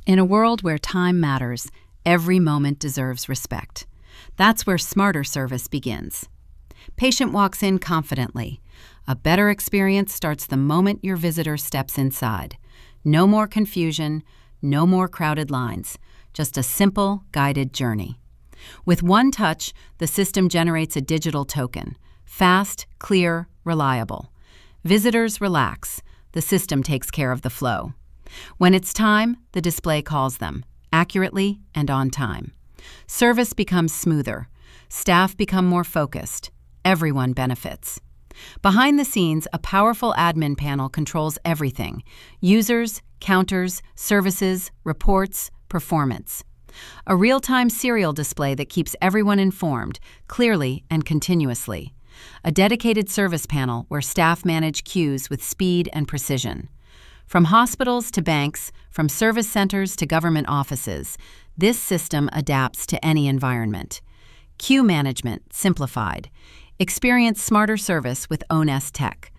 In a world where time matters, every moment deserves respect. That's where smarter service begins. Patient walks in confidently. A better experience starts the moment your visitor steps inside. No more confusion, no more crowded lines, just a simple, guided journey. With one touch, the system generates a digital token. Fast, clear, reliable. Visitors relax. The system takes care of the flow. When it's time, the display calls them, accurately and on time. Service becomes smoother. Staff become more focused. Everyone benefits. Behind the scenes, a powerful admin panel controls everything: users, counters, services, reports, performance. A real-time serial display that keeps everyone informed, clearly and continuously. A dedicated service panel where staff manage queues with speed and precision. From hospitals to banks, from service centers to government offices, this system adapts to any environment. Queue Management Simplified. Experience smarter service with Onest Tech.